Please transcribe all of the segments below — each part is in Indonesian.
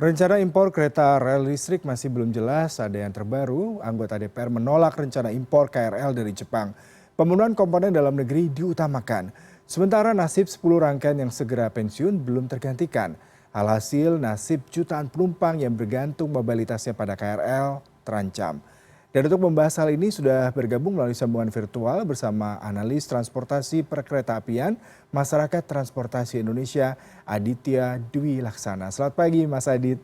Rencana impor kereta rel listrik masih belum jelas. Ada yang terbaru, anggota DPR menolak rencana impor KRL dari Jepang. Pembunuhan komponen dalam negeri diutamakan. Sementara nasib 10 rangkaian yang segera pensiun belum tergantikan. Alhasil nasib jutaan penumpang yang bergantung mobilitasnya pada KRL terancam. Dan untuk membahas hal ini sudah bergabung melalui sambungan virtual bersama analis transportasi perkeretaapian Masyarakat Transportasi Indonesia Aditya Dwi Laksana. Selamat pagi Mas Adit.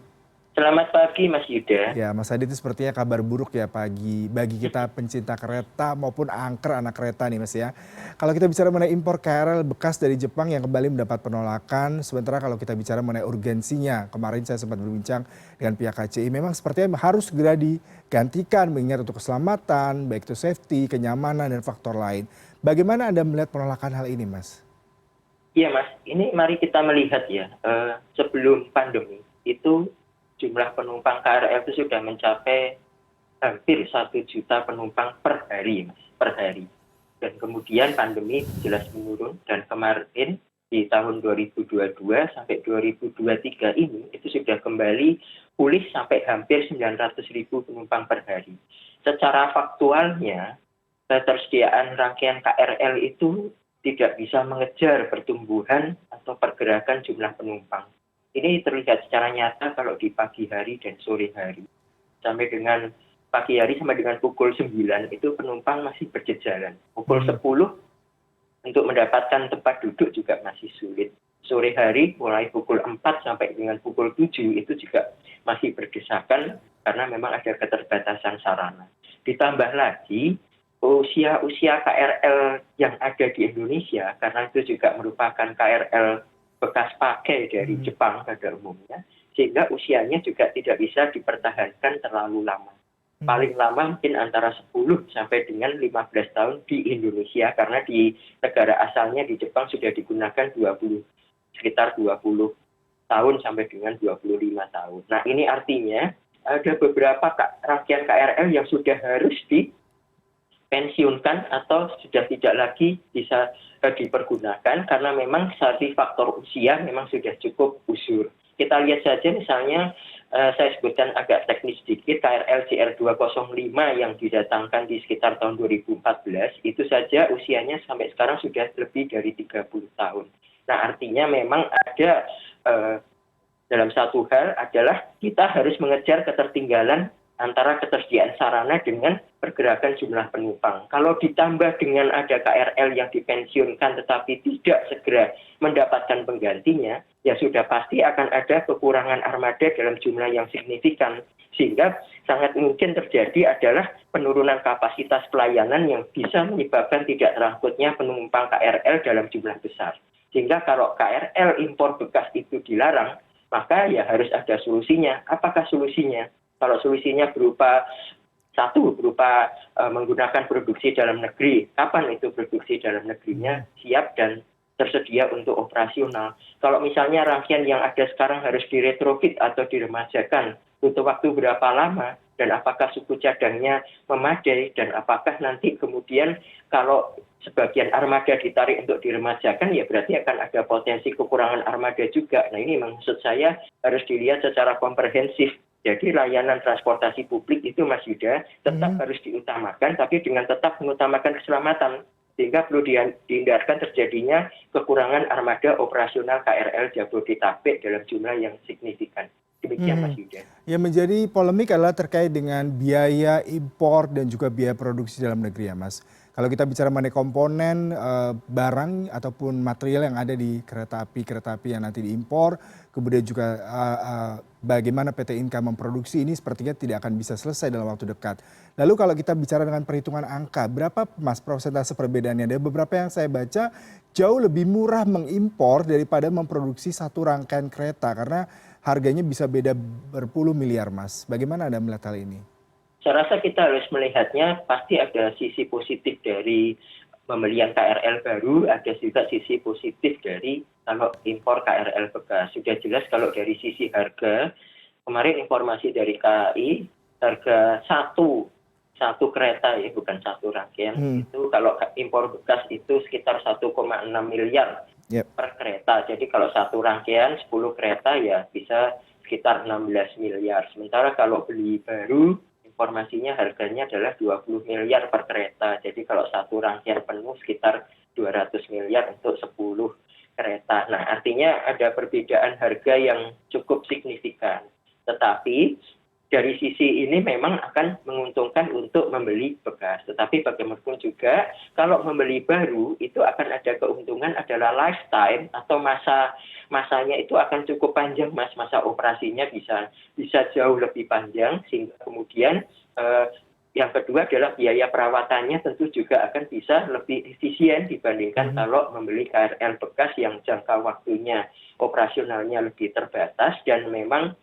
Selamat pagi Mas Yuda. Ya Mas Adit, itu sepertinya kabar buruk ya pagi bagi kita pencinta kereta maupun angker anak kereta nih Mas ya. Kalau kita bicara mengenai impor KRL bekas dari Jepang yang kembali mendapat penolakan, sementara kalau kita bicara mengenai urgensinya, kemarin saya sempat berbincang dengan pihak KCI, memang sepertinya harus segera digantikan mengingat untuk keselamatan, baik itu safety, kenyamanan, dan faktor lain. Bagaimana Anda melihat penolakan hal ini Mas? Iya Mas, ini mari kita melihat ya, sebelum pandemi itu jumlah penumpang KRL itu sudah mencapai hampir 1 juta penumpang per hari Mas, per hari. Dan kemudian pandemi jelas menurun dan kemarin di tahun 2022 sampai 2023 ini itu sudah kembali pulih sampai hampir 900.000 penumpang per hari. Secara faktualnya, ketersediaan rangkaian KRL itu tidak bisa mengejar pertumbuhan atau pergerakan jumlah penumpang. Ini terlihat secara nyata kalau di pagi hari dan sore hari. Sampai dengan pagi hari sampai dengan pukul 9 itu penumpang masih berjejalan. Pukul 10 untuk mendapatkan tempat duduk juga masih sulit. Sore hari mulai pukul 4 sampai dengan pukul 7 itu juga masih berdesakan karena memang ada keterbatasan sarana. Ditambah lagi usia KRL yang ada di Indonesia, karena itu juga merupakan KRL bekas pakai dari Jepang pada umumnya, sehingga usianya juga tidak bisa dipertahankan terlalu lama. Paling lama mungkin antara 10 sampai dengan 15 tahun di Indonesia, karena di negara asalnya di Jepang sudah digunakan sekitar 20 tahun sampai dengan 25 tahun. Nah ini artinya ada beberapa rangkaian KRL yang sudah harus pensiunkan atau sudah tidak lagi bisa dipergunakan karena memang dari faktor usia memang sudah cukup usur. Kita lihat saja misalnya saya sebutkan agak teknis sedikit KRL JR205 yang didatangkan di sekitar tahun 2014 itu saja usianya sampai sekarang sudah lebih dari 30 tahun. Nah artinya memang ada dalam satu hal adalah kita harus mengejar ketertinggalan antara ketersediaan sarana dengan pergerakan jumlah penumpang. Kalau ditambah dengan ada KRL yang dipensiunkan tetapi tidak segera mendapatkan penggantinya, ya sudah pasti akan ada kekurangan armada dalam jumlah yang signifikan. Sehingga sangat mungkin terjadi adalah penurunan kapasitas pelayanan yang bisa menyebabkan tidak terangkutnya penumpang KRL dalam jumlah besar. Sehingga kalau KRL impor bekas itu dilarang, maka ya harus ada solusinya. Apakah solusinya? Kalau solusinya berupa menggunakan produksi dalam negeri, kapan itu produksi dalam negerinya siap dan tersedia untuk operasional. Kalau misalnya rangkaian yang ada sekarang harus diretrofit atau diremajakan, butuh waktu berapa lama, dan apakah suku cadangnya memadai, dan apakah nanti kemudian kalau sebagian armada ditarik untuk diremajakan, ya berarti akan ada potensi kekurangan armada juga. Nah ini maksud saya harus dilihat secara komprehensif. Jadi layanan transportasi publik itu Mas Yuda tetap harus diutamakan, tapi dengan tetap mengutamakan keselamatan. Sehingga perlu dihindarkan terjadinya kekurangan armada operasional KRL Jabodetabek dalam jumlah yang signifikan. Demikian Mas Yuda. Yang menjadi polemik adalah terkait dengan biaya impor dan juga biaya produksi dalam negeri ya Mas. Kalau kita bicara mengenai komponen barang ataupun material yang ada di kereta api yang nanti diimpor, kemudian juga bagaimana PT Inka memproduksi ini sepertinya tidak akan bisa selesai dalam waktu dekat. Lalu kalau kita bicara dengan perhitungan angka, berapa Mas persentase perbedaannya? Ada beberapa yang saya baca jauh lebih murah mengimpor daripada memproduksi satu rangkaian kereta karena harganya bisa beda berpuluh miliar Mas. Bagaimana Anda melihat hal ini? Saya rasa kita harus melihatnya pasti ada sisi positif dari pembelian KRL baru, ada juga sisi positif dari kalau impor KRL bekas. Sudah jelas kalau dari sisi harga, kemarin informasi dari KAI, harga satu kereta ya, bukan satu rangkaian, itu kalau impor bekas itu sekitar 1,6 miliar per kereta. Jadi kalau satu rangkaian 10 kereta ya bisa sekitar 16 miliar. Sementara kalau beli baru, informasinya harganya adalah 20 miliar per kereta. Jadi kalau satu rangkaian penuh sekitar 200 miliar untuk 10 kereta. Nah, artinya ada perbedaan harga yang cukup signifikan. Tetapi dari sisi ini memang akan menguntungkan untuk membeli bekas. Tetapi bagaimanapun juga, kalau membeli baru itu akan ada keuntungan adalah lifetime atau masanya itu akan cukup panjang, Mas. Masa operasinya bisa jauh lebih panjang, sehingga kemudian yang kedua adalah biaya perawatannya tentu juga akan bisa lebih efisien dibandingkan kalau membeli KRL bekas yang jangka waktunya operasionalnya lebih terbatas dan memang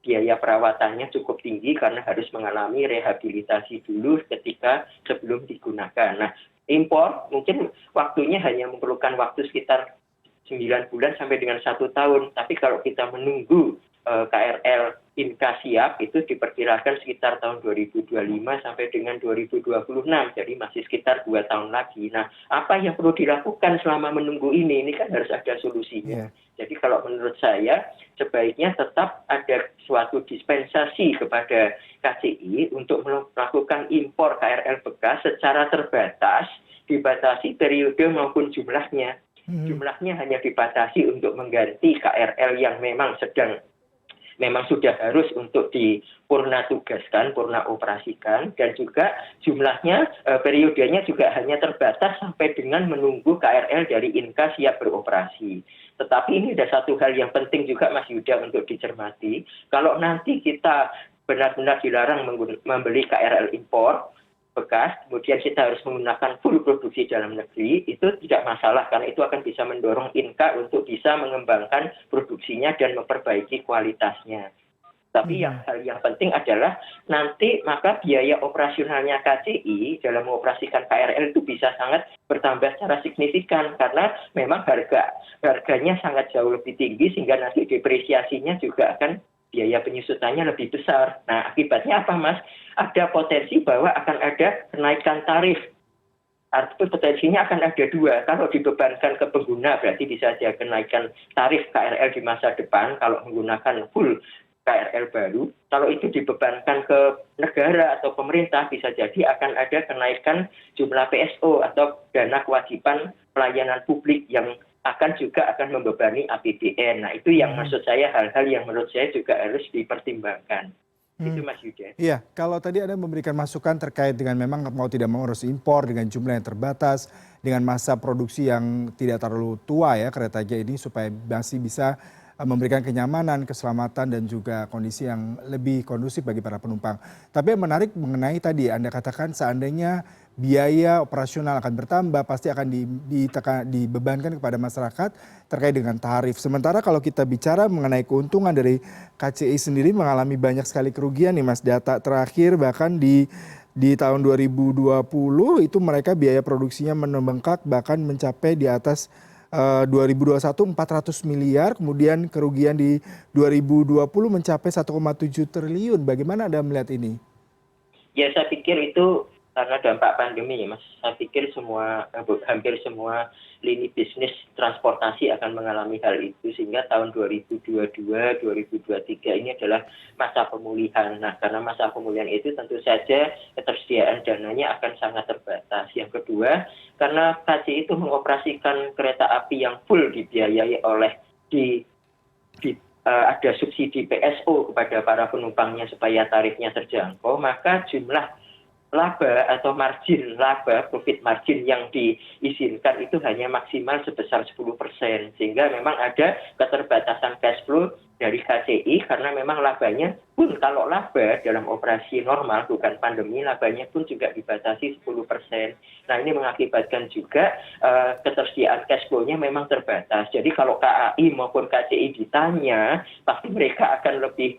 biaya perawatannya cukup tinggi karena harus mengalami rehabilitasi dulu ketika sebelum digunakan. Nah, impor mungkin waktunya hanya memerlukan waktu sekitar 9 bulan sampai dengan 1 tahun. Tapi kalau kita menunggu KRL Inka siap, itu diperkirakan sekitar tahun 2025 sampai dengan 2026. Jadi masih sekitar 2 tahun lagi. Nah, apa yang perlu dilakukan selama menunggu ini? Ini kan harus ada solusinya. Jadi kalau menurut saya, sebaiknya tetap ada suatu dispensasi kepada KCI untuk melakukan impor KRL bekas secara terbatas, dibatasi periode maupun jumlahnya. Jumlahnya hanya dibatasi untuk mengganti KRL yang memang sudah harus untuk dipurna tugaskan, purna operasikan, dan juga jumlahnya, periodenya juga hanya terbatas sampai dengan menunggu KRL dari Inka siap beroperasi. Tetapi ini ada satu hal yang penting juga Mas Yuda untuk dicermati, kalau nanti kita benar-benar dilarang membeli KRL impor bekas, kemudian kita harus menggunakan full produksi dalam negeri, itu tidak masalah karena itu akan bisa mendorong Inka untuk bisa mengembangkan produksinya dan memperbaiki kualitasnya. Tapi hal yang penting adalah nanti maka biaya operasionalnya KCI dalam mengoperasikan KRL itu bisa sangat bertambah secara signifikan karena memang harganya sangat jauh lebih tinggi sehingga nanti depresiasinya juga akan biaya penyusutannya lebih besar. Nah, akibatnya apa, Mas? Ada potensi bahwa akan ada kenaikan tarif. Artinya potensinya akan ada dua. Kalau dibebankan ke pengguna, berarti bisa ada kenaikan tarif KRL di masa depan kalau menggunakan full KRL baru. Kalau itu dibebankan ke negara atau pemerintah, bisa jadi akan ada kenaikan jumlah PSO atau dana kewajiban pelayanan publik yang akan membebani APBN. Nah, itu yang maksud saya hal-hal yang menurut saya juga harus dipertimbangkan. Itu Mas Yuda. Iya, kalau tadi Anda memberikan masukan terkait dengan memang mau tidak mau harus impor dengan jumlah yang terbatas, dengan masa produksi yang tidak terlalu tua ya keretanya ini supaya masih bisa memberikan kenyamanan, keselamatan dan juga kondisi yang lebih kondusif bagi para penumpang. Tapi yang menarik mengenai tadi Anda katakan seandainya biaya operasional akan bertambah, pasti akan dibebankan kepada masyarakat terkait dengan tarif. Sementara kalau kita bicara mengenai keuntungan dari KCI sendiri mengalami banyak sekali kerugian nih Mas. Data terakhir bahkan di tahun 2020 itu mereka biaya produksinya membengkak bahkan mencapai di atas 2021 400 miliar, kemudian kerugian di 2020 mencapai 1,7 triliun. Bagaimana Anda melihat ini? Ya, saya pikir itu karena dampak pandemi ya Mas. Saya pikir hampir semua lini bisnis transportasi akan mengalami hal itu sehingga tahun 2022, 2023 ini adalah masa pemulihan. Nah, karena masa pemulihan itu tentu saja ketersediaan dananya akan sangat terbatas. Yang kedua, karena KCI itu mengoperasikan kereta api yang full dibiayai oleh ada subsidi PSO kepada para penumpangnya supaya tarifnya terjangkau, maka jumlah laba atau margin laba, profit margin yang diizinkan itu hanya maksimal sebesar 10%. Sehingga memang ada keterbatasan cash flow dari KCI karena memang labanya pun kalau laba dalam operasi normal bukan pandemi, labanya pun juga dibatasi 10%. Nah, ini mengakibatkan juga ketersediaan cash flow-nya memang terbatas. Jadi kalau KAI maupun KCI ditanya, pasti mereka akan lebih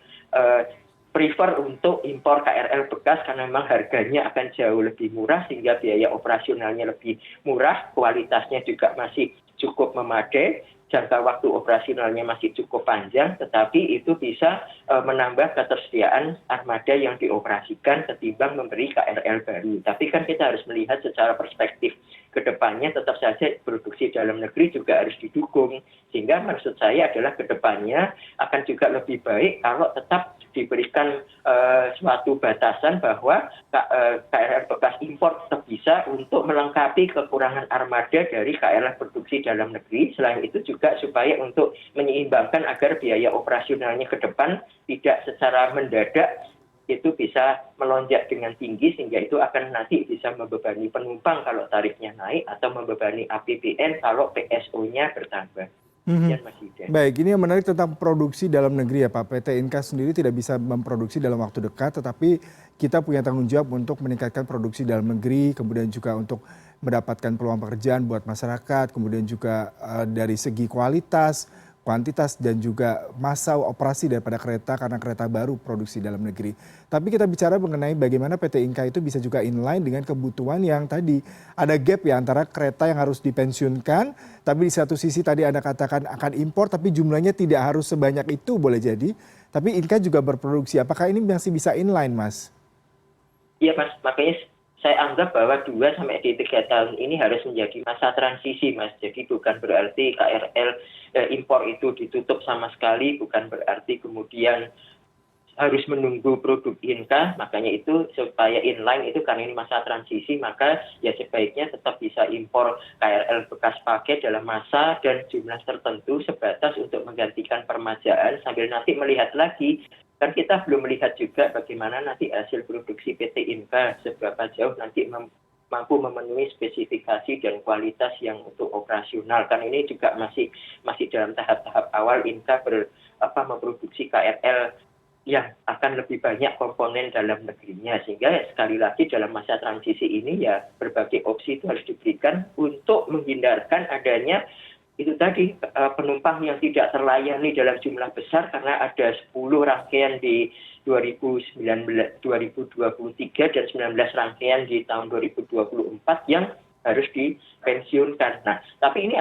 prefer untuk impor KRL bekas karena memang harganya akan jauh lebih murah sehingga biaya operasionalnya lebih murah, kualitasnya juga masih cukup memadai jangka waktu operasionalnya masih cukup panjang, tetapi itu bisa menambah ketersediaan armada yang dioperasikan ketimbang memberi KRL baru. Tapi kan kita harus melihat secara perspektif ke depannya, tetap saja produksi dalam negeri juga harus didukung. Sehingga maksud saya adalah ke depannya akan juga lebih baik kalau tetap diberikan suatu batasan bahwa KRL bekas impor tetap bisa untuk melengkapi kekurangan armada dari KRL produksi dalam negeri. Selain itu juga supaya untuk menyeimbangkan agar biaya operasionalnya ke depan tidak secara mendadak itu bisa melonjak dengan tinggi, sehingga itu akan nanti bisa membebani penumpang kalau tarifnya naik atau membebani APBN kalau PSO-nya bertambah. Mhm. Sekian, Mas Yuda. Baik, ini yang menarik tentang produksi dalam negeri ya Pak. PT Inka sendiri tidak bisa memproduksi dalam waktu dekat, tetapi kita punya tanggung jawab untuk meningkatkan produksi dalam negeri, kemudian juga untuk mendapatkan peluang pekerjaan buat masyarakat, kemudian juga dari segi kualitas, kuantitas, dan juga masa operasi daripada kereta karena kereta baru produksi dalam negeri. Tapi kita bicara mengenai bagaimana PT Inka itu bisa juga inline dengan kebutuhan yang tadi ada gap ya antara kereta yang harus dipensiunkan, tapi di satu sisi tadi Anda katakan akan impor, tapi jumlahnya tidak harus sebanyak itu boleh jadi. Tapi Inka juga berproduksi. Apakah ini masih bisa inline, Mas? Iya, Mas, makanya saya anggap bahwa 2 sampai 3 tahun ini harus menjadi masa transisi, Mas. Jadi bukan berarti KRL impor itu ditutup sama sekali, bukan berarti kemudian harus menunggu produk Inka. Makanya itu supaya inline itu karena ini masa transisi, maka ya sebaiknya tetap bisa impor KRL bekas pakai dalam masa dan jumlah tertentu sebatas untuk menggantikan permajaan, sambil nanti melihat lagi. Kan kita belum melihat juga bagaimana nanti hasil produksi PT Inka, seberapa jauh nanti mampu memenuhi spesifikasi dan kualitas yang untuk operasional. Kan ini juga masih dalam tahap-tahap awal Inka memproduksi KRL yang akan lebih banyak komponen dalam negerinya. Sehingga sekali lagi dalam masa transisi ini ya berbagai opsi itu harus diberikan untuk menghindarkan adanya itu tadi penumpang yang tidak terlayani dalam jumlah besar, karena ada 10 rangkaian di 2023 dan 19 rangkaian di tahun 2024 yang harus dipensiunkan. Nah, tapi ini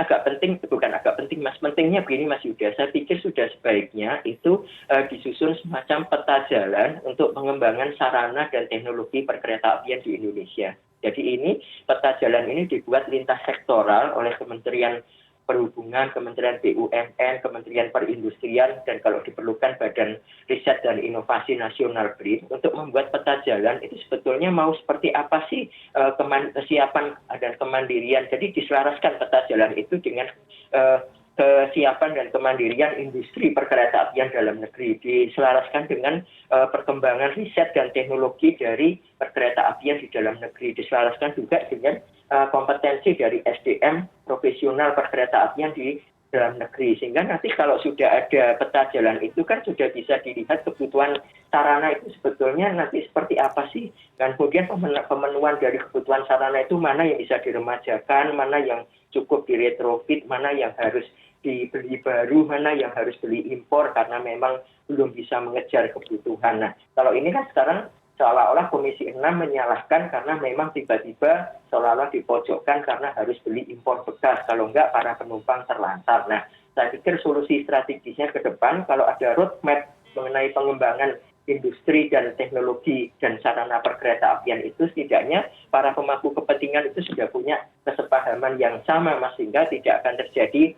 bukan agak penting, Mas. Pentingnya begini, Mas Yuda. Saya pikir sudah sebaiknya itu disusun semacam peta jalan untuk pengembangan sarana dan teknologi perkeretaapian di Indonesia. Jadi ini peta jalan ini dibuat lintas sektoral oleh Kementerian Perhubungan, Kementerian BUMN, Kementerian Perindustrian, dan kalau diperlukan Badan Riset dan Inovasi Nasional BRIN untuk membuat peta jalan itu sebetulnya mau seperti apa sih kesiapan dan kemandirian. Jadi diselaraskan peta jalan itu dengan kesiapan dan kemandirian industri perkeretaapian dalam negeri, diselaraskan dengan perkembangan riset dan teknologi dari perkeretaapian di dalam negeri, diselaraskan juga dengan kompetensi dari SDM profesional perkeretaapian di dalam negeri. Sehingga nanti kalau sudah ada peta jalan itu kan sudah bisa dilihat kebutuhan sarana itu sebetulnya nanti seperti apa sih. Dan kemudian pemenuhan dari kebutuhan sarana itu mana yang bisa diremajakan, mana yang cukup diretrofit, mana yang harus dibeli baru, mana yang harus beli impor karena memang belum bisa mengejar kebutuhan. Nah, kalau ini kan sekarang seolah-olah Komisi 6 menyalahkan karena memang tiba-tiba seolah-olah dipojokkan karena harus beli impor bekas. Kalau enggak, para penumpang terlantar. Nah, saya pikir solusi strategisnya ke depan, kalau ada roadmap mengenai pengembangan industri dan teknologi dan sarana perkeretaapian itu, setidaknya para pemangku kepentingan itu sudah punya kesepahaman yang sama, Mas, sehingga tidak akan terjadi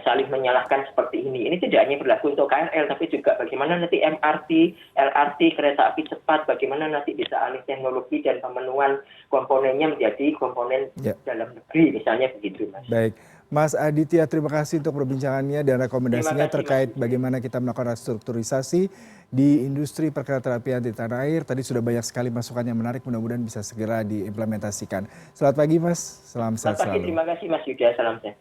saling menyalahkan seperti ini. Ini tidak hanya berlaku untuk KRL, tapi juga bagaimana nanti MRT, LRT, kereta api cepat, bagaimana nanti bisa alih teknologi dan pemenuhan komponennya menjadi komponen dalam negeri, misalnya begitu, Mas. Baik, Mas Aditya, terima kasih untuk perbincangannya dan rekomendasinya Terima kasih, terkait Mas. bagaimana kita melakukan restrukturisasi di industri perkeretaapian di tanah air. Tadi sudah banyak sekali masukan yang menarik, mudah-mudahan bisa segera diimplementasikan. Selamat pagi, Mas. Salam sehat Selamat pagi, selalu. terima kasih, Mas Yuda. Salam sehat.